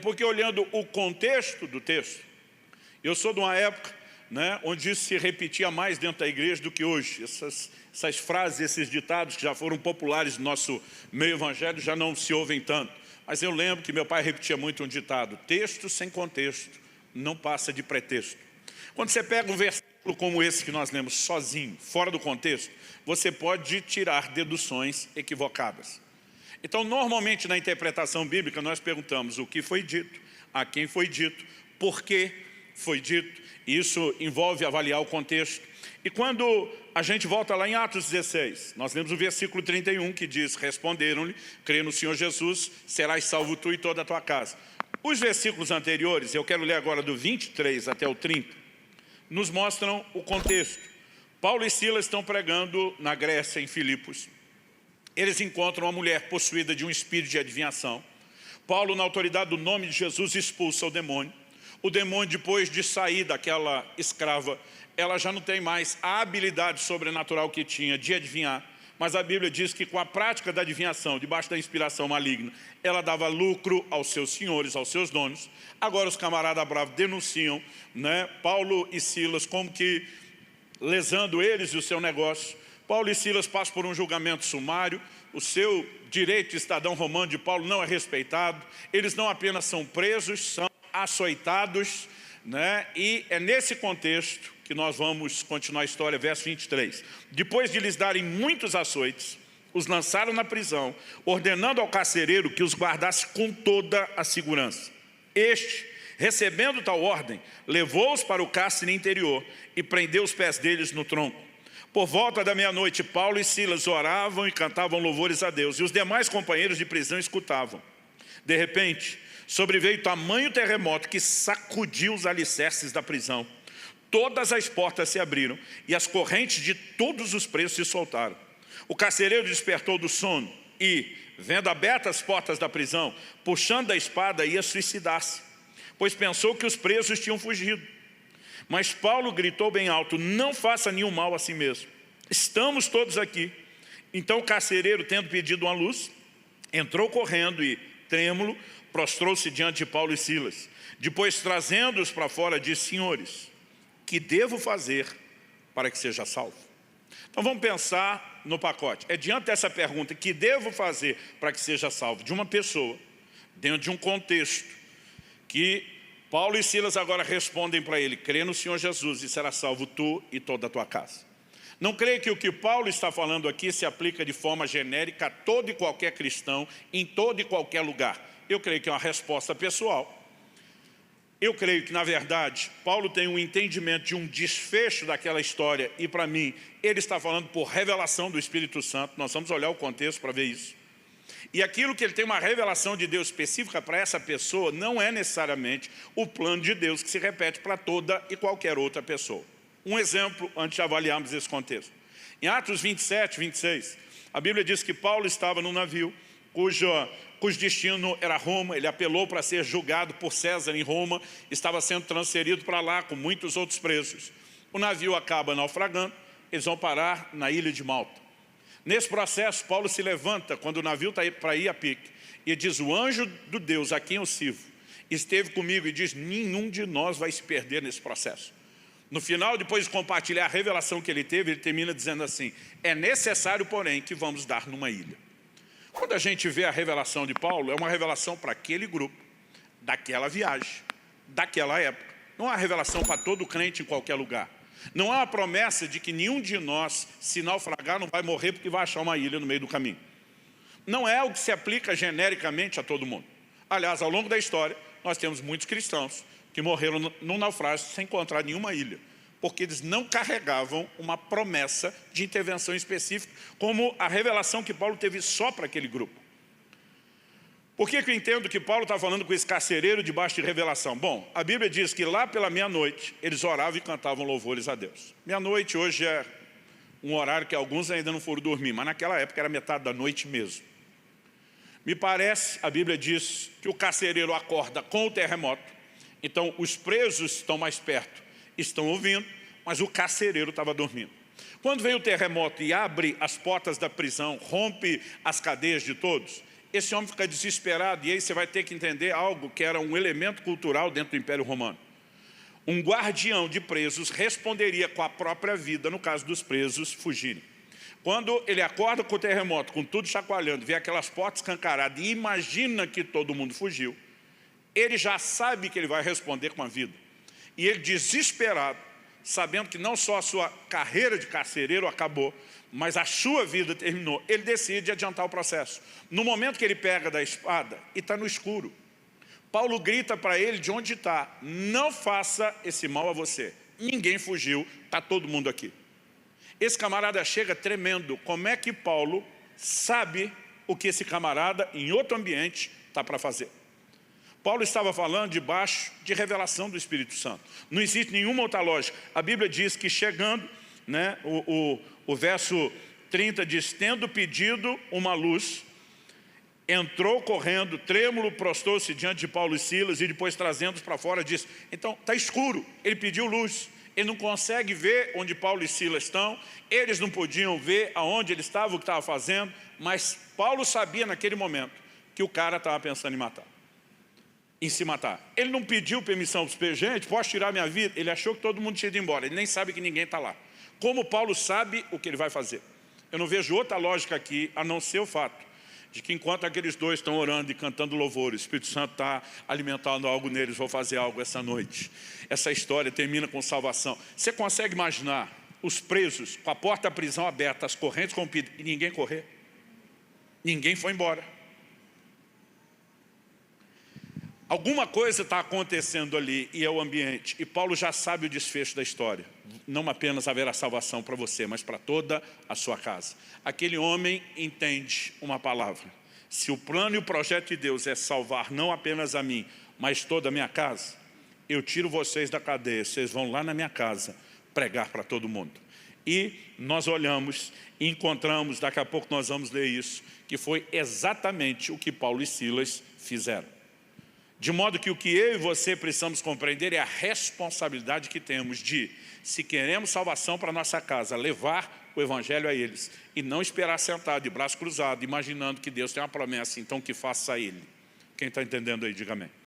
porque olhando o contexto do texto, eu sou de uma época, onde isso se repetia mais dentro da igreja do que hoje. Essas frases, esses ditados que já foram populares no nosso meio evangélico já não se ouvem tanto. Mas eu lembro que meu pai repetia muito um ditado: texto sem contexto não passa de pretexto. Quando você pega um versículo como esse que nós lemos sozinho, fora do contexto, você pode tirar deduções equivocadas. Então, normalmente na interpretação bíblica nós perguntamos o que foi dito, a quem foi dito, por que foi dito. Isso envolve avaliar o contexto. E quando a gente volta lá em Atos 16, nós lemos o versículo 31 que diz: responderam-lhe, crê no Senhor Jesus, serás salvo tu e toda a tua casa. Os versículos anteriores, eu quero ler agora do 23 até o 30, nos mostram o contexto. Paulo e Silas estão pregando na Grécia, em Filipos. Eles encontram uma mulher possuída de um espírito de adivinhação. Paulo, na autoridade do nome de Jesus, expulsa o demônio. O demônio, depois de sair daquela escrava, ela já não tem mais a habilidade sobrenatural que tinha de adivinhar. Mas a Bíblia diz que com a prática da adivinhação, debaixo da inspiração maligna, ela dava lucro aos seus senhores, aos seus donos. Agora os camaradas bravos denunciam, Paulo e Silas como que lesando eles e o seu negócio. Paulo e Silas passam por um julgamento sumário, o seu direito de cidadão romano de Paulo não é respeitado, eles não apenas são presos, são açoitados, e é nesse contexto que nós vamos continuar a história, verso 23. Depois de lhes darem muitos açoites, os lançaram na prisão, ordenando ao carcereiro que os guardasse com toda a segurança. Este, recebendo tal ordem, levou-os para o cárcere interior e prendeu os pés deles no tronco. Por volta da meia-noite, Paulo e Silas oravam e cantavam louvores a Deus, e os demais companheiros de prisão escutavam. De repente, sobreveio tamanho terremoto que sacudiu os alicerces da prisão. Todas as portas se abriram e as correntes de todos os presos se soltaram. O carcereiro despertou do sono e, vendo abertas as portas da prisão, puxando a espada, ia suicidar-se, pois pensou que os presos tinham fugido. Mas Paulo gritou bem alto: não faça nenhum mal a si mesmo. Estamos todos aqui. Então o carcereiro, tendo pedido uma luz, entrou correndo e, trêmulo, prostrou-se diante de Paulo e Silas. Depois, trazendo-os para fora, disse: senhores, que devo fazer para que seja salvo? Então vamos pensar no pacote. É diante dessa pergunta, que devo fazer para que seja salvo, de uma pessoa, dentro de um contexto, que Paulo e Silas agora respondem para ele: crê no Senhor Jesus e será salvo tu e toda a tua casa. Não creio que o que Paulo está falando aqui se aplica de forma genérica a todo e qualquer cristão, em todo e qualquer lugar. Eu creio que é uma resposta pessoal. Eu creio que, na verdade, Paulo tem um entendimento de um desfecho daquela história e, para mim, ele está falando por revelação do Espírito Santo. Nós vamos olhar o contexto para ver isso. E aquilo que ele tem uma revelação de Deus específica para essa pessoa não é necessariamente o plano de Deus que se repete para toda e qualquer outra pessoa. Um exemplo antes de avaliarmos esse contexto. Em Atos 27, 26, a Bíblia diz que Paulo estava num navio cujo destino era Roma. Ele apelou para ser julgado por César em Roma, estava sendo transferido para lá com muitos outros presos. O navio acaba naufragando, eles vão parar na ilha de Malta. Nesse processo, Paulo se levanta quando o navio está para ir a pique e diz: o anjo do Deus a quem eu sirvo esteve comigo, e diz: nenhum de nós vai se perder nesse processo. No final, depois de compartilhar a revelação que ele teve, ele termina dizendo assim: é necessário, porém, que vamos dar numa ilha. Quando a gente vê a revelação de Paulo, é uma revelação para aquele grupo, daquela viagem, daquela época. Não é uma revelação para todo crente em qualquer lugar. Não há uma promessa de que nenhum de nós, se naufragar, não vai morrer porque vai achar uma ilha no meio do caminho. Não é algo que se aplica genericamente a todo mundo. Aliás, ao longo da história, nós temos muitos cristãos que morreram num naufrágio sem encontrar nenhuma ilha, porque eles não carregavam uma promessa de intervenção específica, como a revelação que Paulo teve só para aquele grupo. Por que eu entendo que Paulo está falando com esse carcereiro debaixo de revelação? Bom, a Bíblia diz que lá pela meia-noite, eles oravam e cantavam louvores a Deus. Meia-noite hoje é um horário que alguns ainda não foram dormir, mas naquela época era metade da noite mesmo. Me parece, a Bíblia diz que o carcereiro acorda com o terremoto, então os presos estão mais perto, estão ouvindo, mas o carcereiro estava dormindo. Quando veio o terremoto e abre as portas da prisão, rompe as cadeias de todos, esse homem fica desesperado, e aí você vai ter que entender algo que era um elemento cultural dentro do Império Romano. Um guardião de presos responderia com a própria vida no caso dos presos fugirem. Quando ele acorda com o terremoto, com tudo chacoalhando, vê aquelas portas escancaradas e imagina que todo mundo fugiu, ele já sabe que ele vai responder com a vida. E ele, desesperado, sabendo que não só a sua carreira de carcereiro acabou, mas a sua vida terminou, ele decide adiantar o processo. No momento que ele pega da espada e está no escuro, Paulo grita para ele de onde está: não faça esse mal a você. Ninguém fugiu, está todo mundo aqui. Esse camarada chega tremendo. Como é que Paulo sabe o que esse camarada, em outro ambiente, está para fazer? Paulo estava falando debaixo de revelação do Espírito Santo. Não existe nenhuma outra lógica. A Bíblia diz que chegando, né, o verso 30 diz: tendo pedido uma luz, entrou correndo, trêmulo, prostou-se diante de Paulo e Silas, e depois trazendo-os para fora, disse: então, está escuro. Ele pediu luz. Ele não consegue ver onde Paulo e Silas estão, eles não podiam ver aonde ele estava, o que estava fazendo, mas Paulo sabia naquele momento que o cara estava pensando em se matar. Ele não pediu permissão para os gente, posso tirar minha vida? Ele achou que todo mundo tinha ido embora, ele nem sabe que ninguém está lá. Como Paulo sabe o que ele vai fazer? Eu não vejo outra lógica aqui, a não ser o fato de que enquanto aqueles dois estão orando e cantando louvores, o Espírito Santo está alimentando algo neles, vou fazer algo essa noite. Essa história termina com salvação. Você consegue imaginar os presos com a porta da prisão aberta, as correntes rompidas, e ninguém correr? Ninguém foi embora. Alguma coisa está acontecendo ali, e é o ambiente, e Paulo já sabe o desfecho da história. Não apenas haverá salvação para você, mas para toda a sua casa. Aquele homem entende uma palavra: se o plano e o projeto de Deus é salvar não apenas a mim, mas toda a minha casa, eu tiro vocês da cadeia, vocês vão lá na minha casa pregar para todo mundo. E nós olhamos e encontramos, daqui a pouco nós vamos ler isso, que foi exatamente o que Paulo e Silas fizeram. De modo que o que eu e você precisamos compreender é a responsabilidade que temos de, se queremos salvação para a nossa casa, levar o Evangelho a eles e não esperar sentado de braço cruzado, imaginando que Deus tem uma promessa, então que faça a ele. Quem está entendendo aí, diga amém.